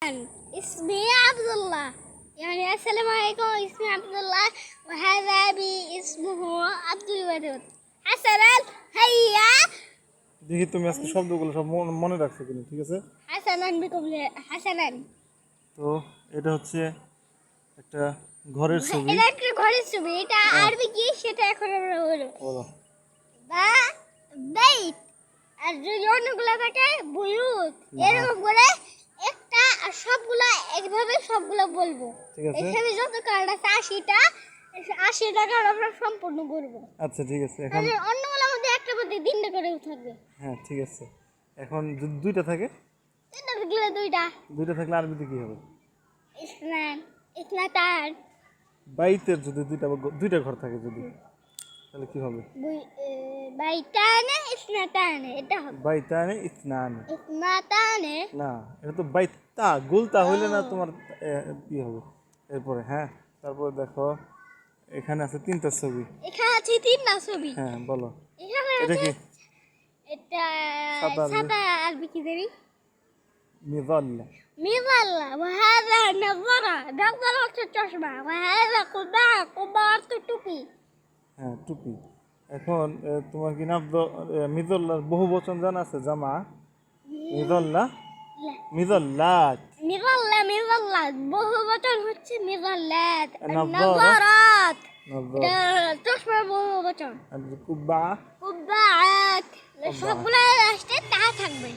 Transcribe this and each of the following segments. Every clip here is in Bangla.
اسمي عبد الله. يعني السلام عليكم، اسمي عبد الله وهذا أبي اسمه عبد الودود. حسنا هيا. দেখি তুমি আজকে শব্দগুলো সব মনে রাখছো কিনা, ঠিক আছে? حسنا بكم حسنا। তো এটা হচ্ছে একটা ঘরের ছবি। এটা একটা ঘরের ছবি, এটা আরবি কি সেটা এখন আমরা বলবো। বলো। বা বাইত, আর যদি অন্যগুলো থাকে বুয়ুত, এরকম করে একটা আর সবগুলা একভাবে সবগুলা বলবো। ঠিক আছে, এখানে যত কার্ড আছে 80টা, 80টা কার্ড আমরা সম্পূর্ণ করবো। আচ্ছা ঠিক আছে। এখন তাহলে অন্যগুলোর মধ্যে একটা মধ্যে 3টা করেও থাকবে। হ্যাঁ ঠিক আছে। এখন যদি দুইটা থাকে, তিনটা থাকলে দুইটা। দুইটা থাকলে আরবিতে কি হবে? ইসলাম, ইসলাতান। বাইতের যদি দুইটা ঘর থাকে যদি, তাহলে কি হবে? বাইতানে ইসনাতানে, এটা হবে বাইতানে ইসনানে। ইসনাতানে না, এটা তো বাইতা গুলতা হইলে না তোমার কি হবে এরপরে? হ্যাঁ, তারপর দেখো এখানে আছে তিনটা ছবি। এখানে আছে 3টা ছবি। হ্যাঁ বলো। এখানে এটা আছে, কি? এটা সাদা আরবি কি জানি? মিজাল্লা। مظلة. وهذا نظارة، نظارة হচ্ছে চশমা। وهذا قبعة، قبعة হচ্ছে টুপি। হ্যাঁ টুপি। এখন তোমার কি নাম মিজল্লার বহু বচন জানা আছে? জামা মিজল্লা, মিজল্লাত। مظلة مظلة বহু বচন হচ্ছে মিজল্লাত। نظارات. نظارات এটা চশমার বহু বচন। আর কুব্বা, কুব্বাআত সবগুলো লাস্টে তা থাকবে।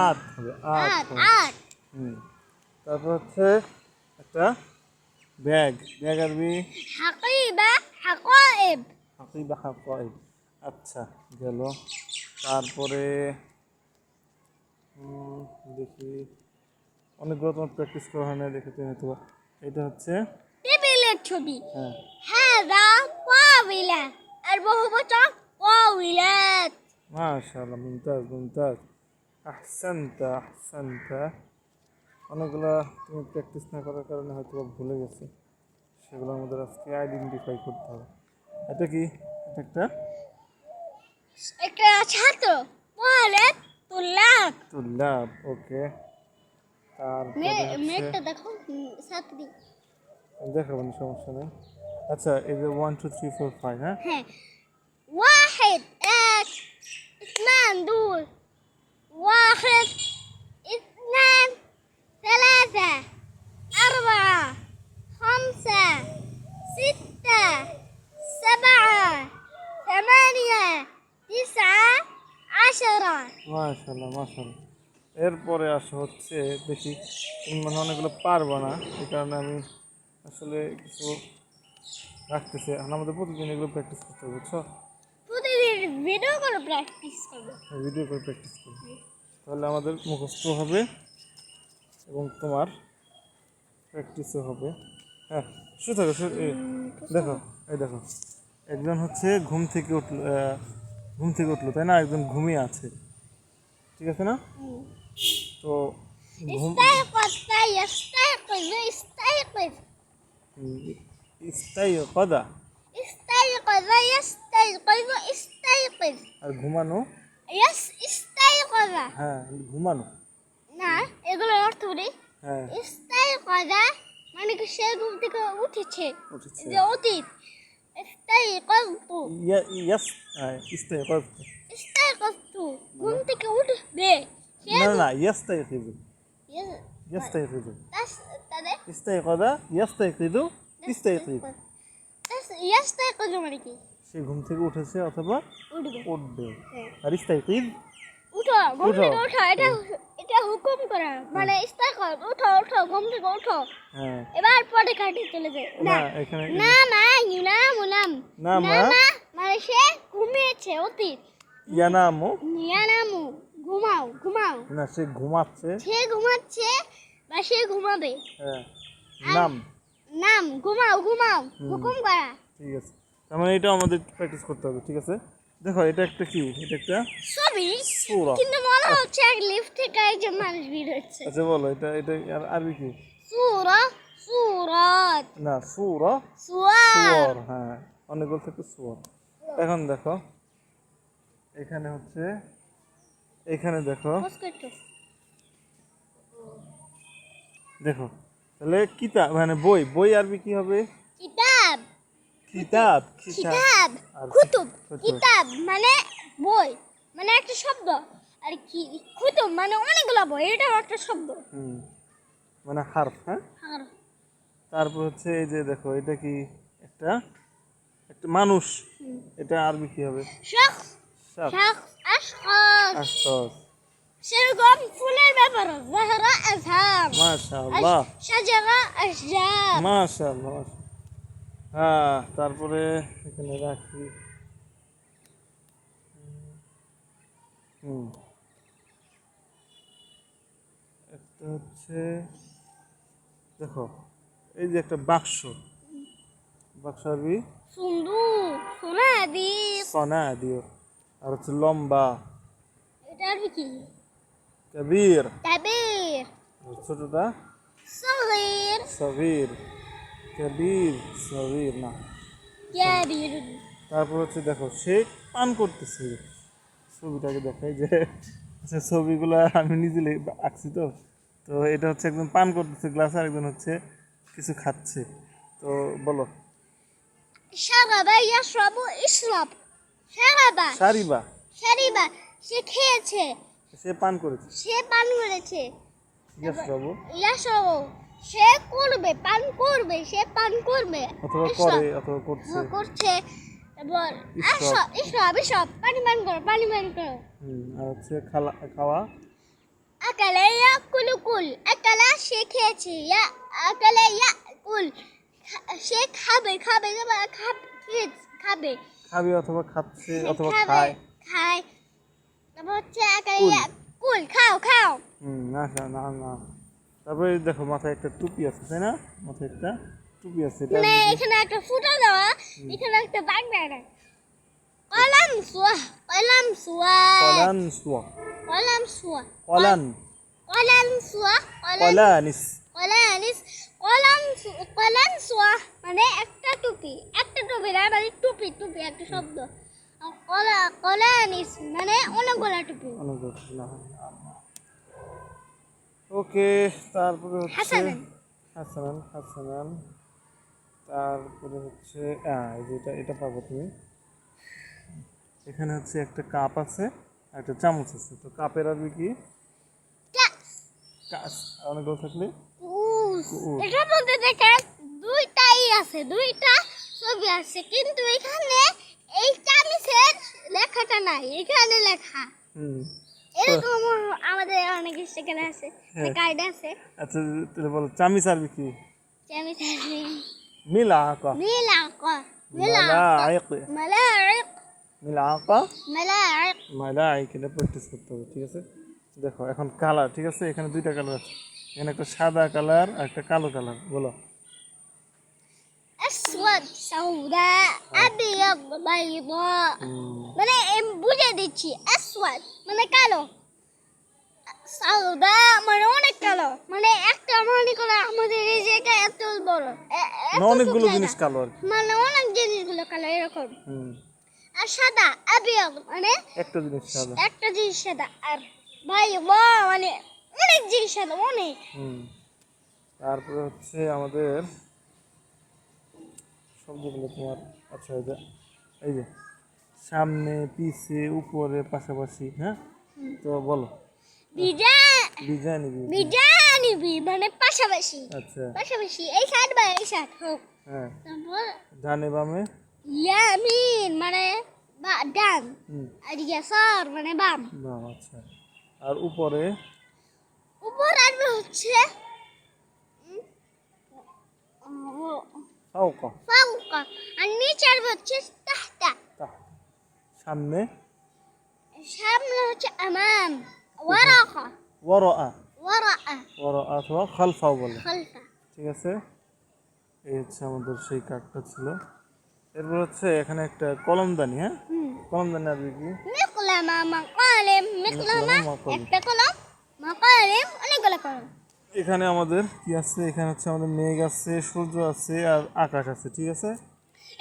আত হবে, আত। আত। তারপর হচ্ছে একটা ব্যাগ। ব্যাগ আরবি হাকিবা, হাকাইব। হাকিবা, হাকাইব। আচ্ছা গেল। তারপরে দেখি অনেকগুলো তোমার প্র্যাকটিস করা হয় না, দেখে তুমি হয়তো। এটা হচ্ছে টেবিলের ছবি। হ্যাঁ, হাদা তাওইলা, আর বহু বচন তাওইলাত। মাশাআল্লাহ, মুমতাজ মুমতাজ, আহসানতা আহসানতা। অনেকগুলো তুমি প্র্যাকটিস না করার কারণে হয়তো ভুলে গেছে, সেগুলো আমাদের আজকে আইডেন্টিফাই করতে হবে। এটা কি? এটা একটা একটা ছাত্র, ওয়ালেদ, তুল্লাব। তুল্লাব, ওকে। তারপরে মেয়েটা দেখো, ছাত্রী। দেখাবো না, সমস্যা নেই। আচ্ছা এই যে 1 2 3 4 5, হ্যাঁ হ্যাঁ, واحد এক, اثنان দুই, واحد اثنان ثلاثة أربعة خمسة ستة سبعة ثمانية تسعة عشرة। মাশাআল্লাহ মাশাআল্লাহ। এরপরে আসা হচ্ছে, দেখি তুমি মানে অনেকগুলো পারবো না, এই কারণে আমি আসলে কিছু রাখতেছি। এখন আমাদের প্রতিদিন এগুলো প্র্যাকটিস করতে হবে, বুঝছো? প্রতিদিন ভিডিও করে প্র্যাকটিস করবে। ভিডিও করে প্র্যাকটিস করবো, তাহলে আমাদের মুখস্থ হবে এবং তোমার প্র্যাকটিসও হবে। হ্যাঁ শুরু থাকো, দেখো এই দেখো, একজন হচ্ছে ঘুম থেকে উঠলো তাই না, একজন ঘুমিয়ে আছে, ঠিক আছে না? তো ঘুম استيقظ يستيقظ يستيقظ ইস্তাইকাযা, استيقظ يستيقظ استيقظ আর ঘুমানো। استيقظ হ্যাঁ ঘুমানো। না, এগুলোর অর্থ বলি। হ্যাঁ استيقظ মানে কি সে ঘুম থেকে উঠেছে, উঠেছে। যে অতীত। استيقظت ইয়াস, ইস্তাইকাযা। استيقظت ঘুম থেকে উঠবে। সে না না, ইয়াস্তাইকিযু, ইয়াস্তাইকিযু। তাহলে ইস্তাইকাযা, ইয়াস্তাইকিযু, ইস্তাইকিয। يستيقظ মানে কি? সে ঘুম থেকে উঠেছে অথবা উঠবে। উঠবে। আর ইস্তাইকিয, উঠো, ঘুম থেকে উঠো, এটা এটা হুকুম করা, মানে ইস্তাইকজ, উঠো উঠো, ঘুম থেকে উঠো। হ্যাঁ এবার পরে কাটি চলে যায় না, না। এখানে না মা, ইউনাম উনাম। না না মা, মা মানে সে ঘুমিয়েছে, অতীত। ইয়ানামু, ইয়ানামু ঘুমাও, ঘুমাও। না সে ঘুমাচ্ছে। সে ঘুমাচ্ছে বা সে ঘুমাবে। হ্যাঁ নাম, নাম ঘুমাও, ঘুমাও, হুকুম করা। ঠিক আছে। তার মানে এটা আমাদের প্র্যাকটিস করতে হবে, ঠিক আছে? দেখো এটা একটা কি, এটা একটা ছবি, সূরা। কিন্তু মনে হচ্ছে এক লিফট থেকে একজন মানুষ বের হচ্ছে। আচ্ছা বলো, এটা এটা আরবি কি? সূরা, সূরাত, না সূরা, সুয়ার। সুওর। হ্যাঁ অনেকগুলো থেকে সুওর। এখন দেখো এখানে হচ্ছে, এখানে দেখো দেখো তাহলে কিতাব মানে বই, বই আরবি কি হবে? কিতাব কিতাব, কিতাব কিতাব আর কুতুব কুতুব। কিতাব মানে বই, মানে একটা শব্দ। আর কি কুতুব মানে অনেকগুলো বই, এটাও একটা শব্দ। হুম, মানে হারফ। হ্যাঁ, আর তারপর হচ্ছে এই যে দেখো এটা কি, একটা একটা মানুষ, এটা আরবি কি হবে? শখস শাখ, শখস আশখাস, আশখাস। সেরকম ফুলের ব্যাপারও জাহরা আজহার, মাশাআল্লাহ, শাজারা আশজার। মাশাআল্লাহ। হ্যাঁ, তারপরে এখানে রাখি। হুম, একটা হচ্ছে দেখো এই যে একটা বাক্স, বাক্স আরবি সুন্দুক সুনাদিক। সনা দিও। আর হচ্ছে লম্বা, এটা আর কি? কবির। কাবির আর ছোটটা সগীর সগীর, কবির সগীর না। কাবির। তারপর হচ্ছে দেখো সে পান করতেছে, ছবিটাকে দেখাই যে আচ্ছা ছবিগুলো আমি নিজে আঁকছি তো। তো এটা হচ্ছে একজন পান করতেছে গ্লাস, আর একজন হচ্ছে কিছু খাচ্ছে। তো বলো। শারাবা ইয়াশরাবু ইশরাব। শারাবা সারিবা, শারিবা সে খেয়েছে, সে পান করেছে। সে পান করেছে। ইয়াশরাবু ইয়াশরাবু সে করবে, পান করবে, সে পান করবে। অথবা ইশরাব করে অথবা করছে। করছে। তারপর ইশরাব। ইশরাব ইশরাব পানি পান করো, পানি পান করো। আর হচ্ছে খাওয়া। আকালা ইয়াকুলু কুল, আকালা সে খেয়েছে, ইয়া আকালা ইয়াকুল সে খাবে, খাবে খাবে খাবে অথবা খাচ্ছে অথবা খাবে, খায়। খায়। তারপর হচ্ছে আকালা কুল। ইয়াকুল খাও খাও। না না না। তারপরে দেখো মাথায় একটা টুপি আছে, তাই না? মাথায় একটা টুপি আছে, এটা মানে আরবি কি? এখানে একটা ফুটা দেওয়া, এখানে একটা দাগ দেওয়া। কলাম সুয়া, কলাম সুয়া, কলান সুয়া, কলাম সুয়া, কলান, কলাম সুয়া, কলাম কলানিস। কলানিস, কলাম সুয়া মানে একটা টুপি, একটা টুপি না মানে টুপি, টুপি একটা শব্দ। আর কলানিস মানে অনেকগুলো টুপি। ওকে, তারপরে হচ্ছে হাসানান হাসানান, হাসানান। তারপরে হচ্ছে এই যে এটা পাবো তুমি। এখানে হচ্ছে একটা কাপ আছে আর একটা চামচ আছে। তো কাপের আরবি কি? কাস। কাস। আর অনেকগুলো থাকলে উস। কুউস। এটার মধ্যে দেখেন দুইটাই আছে, দুইটা ছবি আছে, কিন্তু এখানে এই চামিচের লেখাটা নাই, এখানে লেখা হুম। এরকম। আমাদের অনেক সেখানে আছে, হ্যাঁ। কার্ড আছে। আচ্ছা, তাহলে বলো চামিচ আরবি কি? চামিচ আছে। মিলাকা, মিলাকা মালাইক, মালাইক মিলাকা, মালাইক। মালাইক। এটা প্র্যাকটিস করতে হবে, ঠিক আছে? দেখো এখন কালার, ঠিক আছে? এখানে দুইটা কালার আছে, এখানে একটা সাদা কালার আর একটা কালো কালার। বলো। আসওয়াদ সাউদা আবিয়াদ বাইদা। মানে আমি বুঝে দিচ্ছি, আসওয়াদ মানে কালো, সাউদা মানে অনেক কালো, মানে একটা মনে করো আমাদের এই জায়গা এত বড়, না, অনেকগুলো জিনিস কালো আর কি। মানে অনেক জিনিসগুলো কালো এরকম। হুম, আর সাদা আবিয়াদ মানে একটা জিনিস সাদা। একটা জিনিস সাদা, আর বাইদা মানে অনেক জিনিস সাদা, অনেক। তারপরে হচ্ছে আমাদের শব্দগুলো তোমার, আচ্ছা এই যে সামনে পিছে উপরে পাশাপাশি। হ্যাঁ, তো বলো। বিজা ডিজাইন। বিজানিবি মানে পাশাপাশি, আচ্ছা, পাশাপাশি এই সাইড বা এই সাইড হোক। হ্যাঁ, তারপর ডানে বামে। ইয়ামিন মানে ডান, হুম, আর ইয়াসার মানে বাম। বাম। আচ্ছা, আর উপরে উপর আসবে হচ্ছে ফাওকা, ফাওকা, আর নিচে আসবে হচ্ছে তাহতা। তাহত। সামনে সামনে হচ্ছে আমাম, ওয়ারাকা, ওয়ারাআ, ওয়ারাআ, ওয়ারাআ অথবা খালফাও বলে, খালফা। ঠিক আছে? এই হচ্ছে আমাদের সেই কার্ডটা ছিল। এরপর হচ্ছে এখানে একটা কলমদানি। হ্যাঁ, কলমদানি আরবি কি? মিকলামা মাকালিম, মিকলামা মিকলামা মাকালিম। একটা কলম, মাকালিম অনেকগুলো কলম। এখানে আমাদের কি আছে? এখানে হচ্ছে আমাদের মেঘ আছে, সূর্য আছে আর আকাশ আছে, ঠিক আছে?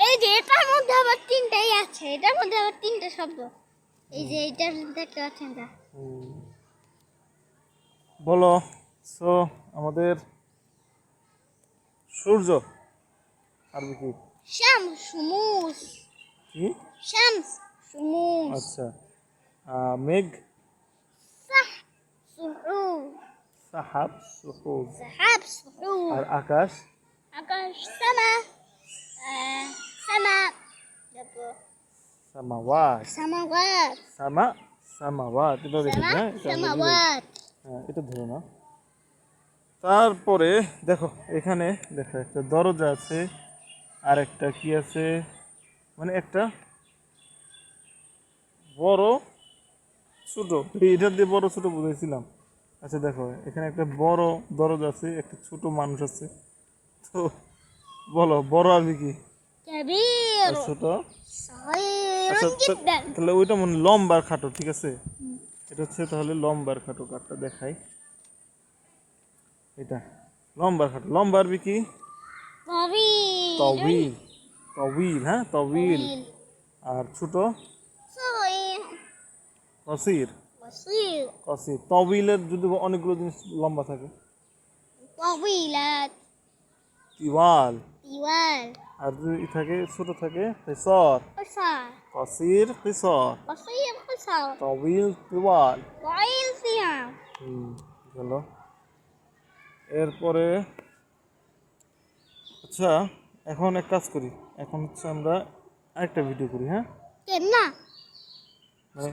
এই যে এটার মধ্যে আবার তিনটাই আছে, এটার মধ্যে আবার তিনটা শব্দ। এই যে এটার দেখতে পাচ্ছেন না? বলো। সো আমাদের সূর্য। আরবি কি? শামস শুমুস কি? শামস শুমুস আচ্ছা। মেঘ। সাহ সুহুব সাহাব সুহুব। সাহাব সুহুব আর আকাশ। আকাশ সামা সামা তারপর সামাওয়াত। সামাওয়াত সামাওয়াত এটা রেখে সামা হ্যাঁ, এটা আমরা বুঝাই। সামাওয়াত হ্যাঁ, এটা ধরো না। তারপরে দেখো এখানে দেখো একটা দরজা আছে, আর একটা কি আছে, মানে একটা বড় ছোট, এটা দিয়ে বড় ছোট বুঝাইছিলাম। আচ্ছা দেখো এখানে একটা বড় দরজা আছে, একটা ছোট মানুষ আছে। তো বলো বড় আরবি কি كبير আর ছোট? صغير আচ্ছা جدا তাহলে ওইটা মনে হয় লম্বা আর খাটো, ঠিক আছে। এটা হচ্ছে তাহলে লম্বা আর খাটো, কাঠটা দেখাই। এটা লম্বা আর খাটো, লম্বা আরবি কি? طويل তবিল। তবিল, হ্যাঁ তবিল। طويل আর ছোট? صغير কসির। قصير কসির। তবিলের যদি অনেকগুলো জিনিস লম্বা থাকে, طويلات তিওয়াল। طوال আর যদি থাকে ছোট থাকে কিসর। قصر কসির কিসর। قصير قصر তবিল তিওয়াল। طويل صيام চলো এরপরে আচ্ছা এখন এক কাজ করি, এখন হচ্ছে আমরা আরেকটা ভিডিও করি, হ্যাঁ كنا মানে